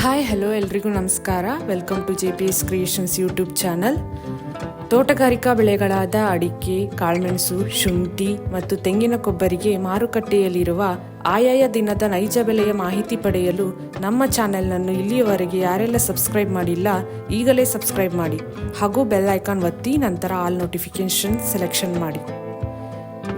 Hi hello ಎಲ್ರಿಗೂ ನಮಸ್ಕಾರ. Welcome to JPS creations YouTube channel. ತೋಟಗಾರಿಕಾ ಬೆಳೆಗಳಾದ ಅಡಿಕೆ, ಕಾಳುಮೆಣಸು, ಶುಂಠಿ ಮತ್ತು ತೆಂಗಿನ ಕೊಬ್ಬರಿಗೆ ಮಾರುಕಟ್ಟೆಯಲ್ಲಿರುವ ಆಯಾಯ ದಿನದ ನೈಜ ಬೆಲೆಯ ಮಾಹಿತಿ ಪಡೆಯಲು ನಮ್ಮ ಚಾನೆಲ್ನನ್ನು ಇಲ್ಲಿಯವರೆಗೆ ಯಾರೆಲ್ಲ ಸಬ್ಸ್ಕ್ರೈಬ್ ಮಾಡಿಲ್ಲ ಈಗಲೇ ಸಬ್ಸ್ಕ್ರೈಬ್ ಮಾಡಿ ಹಾಗೂ ಬೆಲ್ ಐಕಾನ್ ಒತ್ತಿ ನಂತರ ಆಲ್ ನೋಟಿಫಿಕೇಶನ್ ಸೆಲೆಕ್ಷನ್ ಮಾಡಿ.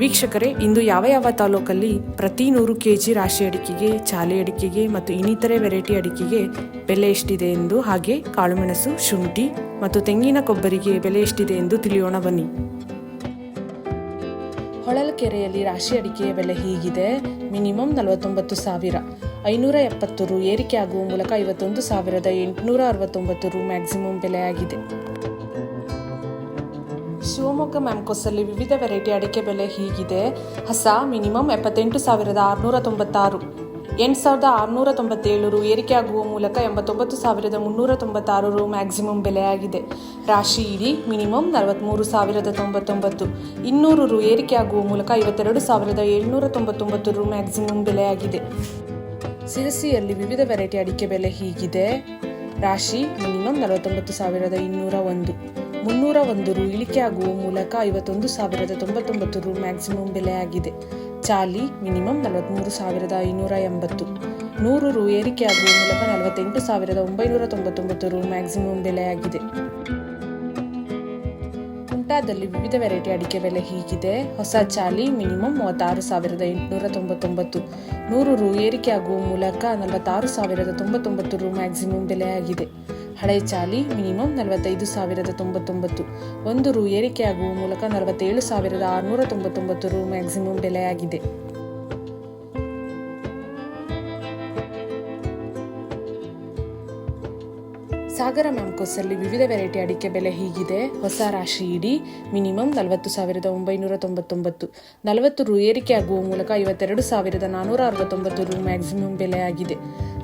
ವೀಕ್ಷಕರೇ, ಇಂದು ಯಾವ ತಾಲೂಕಲ್ಲಿ ಪ್ರತಿ 100 kg ರಾಶಿ ಅಡಿಕೆಗೆ, ಚಾಲೆ ಅಡಿಕೆಗೆ ಮತ್ತು ಇನ್ನಿತರೆ ವೆರೈಟಿ ಅಡಿಕೆಗೆ ಬೆಲೆ ಎಷ್ಟಿದೆ ಎಂದು, ಹಾಗೆ ಕಾಳುಮೆಣಸು, ಶುಂಠಿ ಮತ್ತು ತೆಂಗಿನ ಕೊಬ್ಬರಿಗೆ ಬೆಲೆ ಎಷ್ಟಿದೆ ಎಂದು ತಿಳಿಯೋಣ ಬನ್ನಿ. ಹೊಳಲ್ಕೆರೆಯಲ್ಲಿ ರಾಶಿ ಅಡಿಕೆಯ ಬೆಲೆ ಹೀಗಿದೆ. ಮಿನಿಮಮ್ 49,000, 570 ರು ಏರಿಕೆ ಆಗುವ ಮೂಲಕ 51,869 ರು ಮ್ಯಾಕ್ಸಿಮಮ್ ಬೆಲೆಯಾಗಿದೆ. ಶಿವಮೊಗ್ಗ ಮ್ಯಾಮ್ಕೋಸಲ್ಲಿ ವಿವಿಧ ವೆರೈಟಿ ಅಡಿಕೆ ಬೆಲೆ ಹೀಗಿದೆ. ಹಸ ಮಿನಿಮಮ್ 78,696, 8,697 ರು ಏರಿಕೆ ಆಗುವ ಮೂಲಕ 89,396 ರು ಮ್ಯಾಕ್ಸಿಮಮ್ ಬೆಲೆಯಾಗಿದೆ. ರಾಶಿ ಇಡಿ ಮಿನಿಮಮ್ 43,099, 200 ರು ಏರಿಕೆ ಆಗುವ ಮೂಲಕ 52,799 ರು ಮ್ಯಾಕ್ಸಿಮಮ್ ಬೆಲೆಯಾಗಿದೆ. ಸಿರಸಿಯಲ್ಲಿ ವಿವಿಧ ವೆರೈಟಿ ಅಡಿಕೆ ಬೆಲೆ ಹೀಗಿದೆ. ರಾಶಿ ಮಿನಿಮಮ್ 49,201, 301 ರು ಇಳಿಕೆ ಆಗುವ ಮೂಲಕ 51,099 ರು ಮ್ಯಾಕ್ಸಿಮಮ್ ಬೆಲೆಯಾಗಿದೆ. ಚಾಲಿ ಮಿನಿಮಮ್ 43,580, 100 ರು ಏರಿಕೆ ಆಗುವ ಮೂಲಕ 48,999 ರು ಮ್ಯಾಕ್ಸಿಮಮ್ ಬೆಲೆಯಾಗಿದೆ. ಕುಂಟಾದಲ್ಲಿ ವಿವಿಧ ವೆರೈಟಿ ಅಡಿಕೆ ಬೆಲೆ ಹೀಗಿದೆ. ಹೊಸ ಚಾಲಿ ಮಿನಿಮಮ್ 36,899, 100 ರು ಏರಿಕೆ ಆಗುವ ಮೂಲಕ 46,099 ರು ಮ್ಯಾಕ್ಸಿಮಮ್ ಬೆಲೆಯಾಗಿದೆ. ಹಳೆ ಚಾಲಿ ಮಿನಿಮಮ್ 45,099, 1 ರು ಏರಿಕೆ ಆಗುವ ಮೂಲಕ 47,699 ರು ಮ್ಯಾಕ್ಸಿಮಮ್ ಬೆಲೆಯಾಗಿದೆ. ಸಾಗರ ಮ್ಯಾಮ್ಕೋಸಲ್ಲಿ ವಿವಿಧ ವೆರೈಟಿ ಅಡಿಕೆ ಬೆಲೆ ಹೀಗಿದೆ. ಹೊಸ ರಾಶಿ ಇಡಿ ಮಿನಿಮಮ್ 40,999, 40 ರು ಏರಿಕೆ ಆಗುವ ಮೂಲಕ 52,469 ರು ಮ್ಯಾಕ್ಸಿಮಮ್ ಬೆಲೆಯಾಗಿದೆ.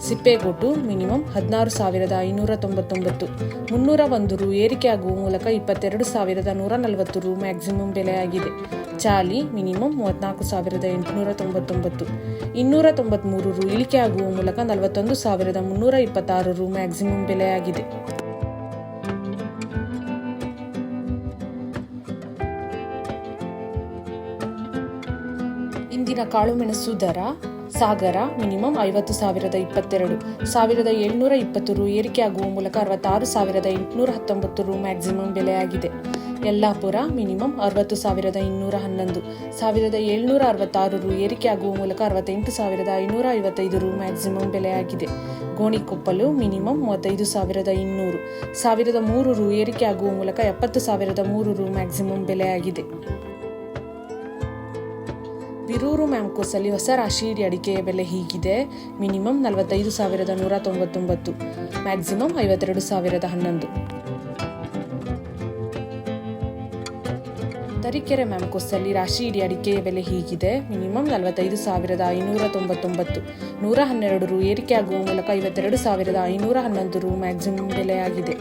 ಸಿಪ್ಪೆಗೋಟು ಮಿನಿಮಮ್ 16,599, 301 ರು ಏರಿಕೆ ಆಗುವ ಮೂಲಕ 22,140 ರು ಮ್ಯಾಕ್ಸಿಮಮ್ ಬೆಲೆಯಾಗಿದೆ. ಚಾಲಿ ಮಿನಿಮಮ್ 34,899, 293 ರು ಇಳಿಕೆ ಆಗುವ ಮೂಲಕ 41,326 ರು ಮ್ಯಾಕ್ಸಿಮಮ್ ಬೆಲೆಯಾಗಿದೆ. ಇಂದಿನ ಕಾಳುಮೆಣಸು ದರ: ಸಾಗರ ಮಿನಿಮಮ್ 50,022, 1,720 ರು ಏರಿಕೆ ಆಗುವ ಮೂಲಕ 66,819 ರು ಮ್ಯಾಕ್ಸಿಮಮ್ ಬೆಲೆಯಾಗಿದೆ. ಯಲ್ಲಾಪುರ ಮಿನಿಮಮ್ 60,211, 1,766 ರು ಏರಿಕೆ ಆಗುವ ಮೂಲಕ 68,555 ರು ಮ್ಯಾಕ್ಸಿಮಮ್ ಬೆಲೆಯಾಗಿದೆ. ಗೋಣಿಕೊಪ್ಪಲು ಮಿನಿಮಮ್ 35,200, 1,003 ರು ಏರಿಕೆ ಆಗುವ ಮೂಲಕ 70,003 ರು ಮ್ಯಾಕ್ಸಿಮಮ್ ಬೆಲೆಯಾಗಿದೆ. ಬೀರೂರು ಮ್ಯಾಮ್ಕೋಸಲ್ಲಿ ಹೊಸ ರಾಶಿ ಇಡಿ ಅಡಿಕೆಯ ಬೆಲೆ ಹೀಗಿದೆ. Minimum 45,199, maximum 52,011. ತರೀಕೆರೆ ಮ್ಯಾಮ್ಕೋಸಲ್ಲಿ ರಾಶಿ ಇಡಿ ಅಡಿಕೆಯ ಬೆಲೆ ಹೀಗಿದೆ. ಮಿನಿಮಮ್ 45,599, 112 ರು ಏರಿಕೆ ಆಗುವ ಮೂಲಕ 52,511 ರು ಮ್ಯಾಕ್ಸಿಮಮ್ ಬೆಲೆಯಾಗಿದೆ.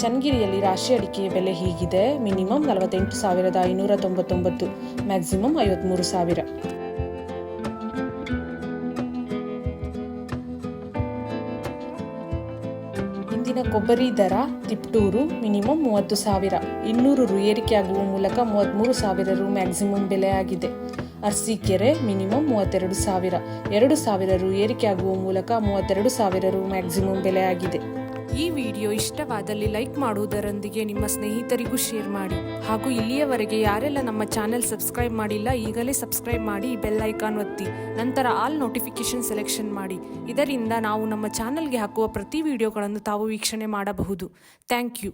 ಚನ್ನಗಿರಿಯಲ್ಲಿ ರಾಶಿ ಅಡಿಕೆಯ ಬೆಲೆ ಹೀಗಿದೆ. Minimum 48,599, maximum 53,000. ಇಂದಿನ ಕೊಬ್ಬರಿ ದರ: ತಿಪ್ಟೂರು ಮಿನಿಮಮ್ 30,000, 200 ರು ಏರಿಕೆ ಆಗುವ ಮೂಲಕ 33,000 ರು ಮ್ಯಾಕ್ಸಿಮಮ್ ಬೆಲೆಯಾಗಿದೆ. ಅರಸೀಕೆರೆ ಮಿನಿಮಮ್ 32,000, 2,000 ರು ಏರಿಕೆ ಆಗುವ ಮೂಲಕ 32,000 ರು ಮ್ಯಾಕ್ಸಿಮಮ್ ಬೆಲೆಯಾಗಿದೆ. ಈ ವಿಡಿಯೋ ಇಷ್ಟವಾದಲ್ಲಿ ಲೈಕ್ ಮಾಡುವುದರೊಂದಿಗೆ ನಿಮ್ಮ ಸ್ನೇಹಿತರಿಗೂ ಶೇರ್ ಮಾಡಿ ಹಾಗೂ ಇಲ್ಲಿಯವರೆಗೆ ಯಾರೆಲ್ಲ ನಮ್ಮ ಚಾನೆಲ್ ಸಬ್ಸ್ಕ್ರೈಬ್ ಮಾಡಿಲ್ಲ ಈಗಲೇ ಸಬ್ಸ್ಕ್ರೈಬ್ ಮಾಡಿ, ಬೆಲ್ ಐಕಾನ್ ಒತ್ತಿ ನಂತರ ಆಲ್ ನೋಟಿಫಿಕೇಶನ್ ಸೆಲೆಕ್ಷನ್ ಮಾಡಿ. ಇದರಿಂದ ನಾವು ನಮ್ಮ ಚಾನೆಲ್ಗೆ ಹಾಕುವ ಪ್ರತಿ ವಿಡಿಯೋಗಳನ್ನು ತಾವು ವೀಕ್ಷಣೆ ಮಾಡಬಹುದು. Thank you.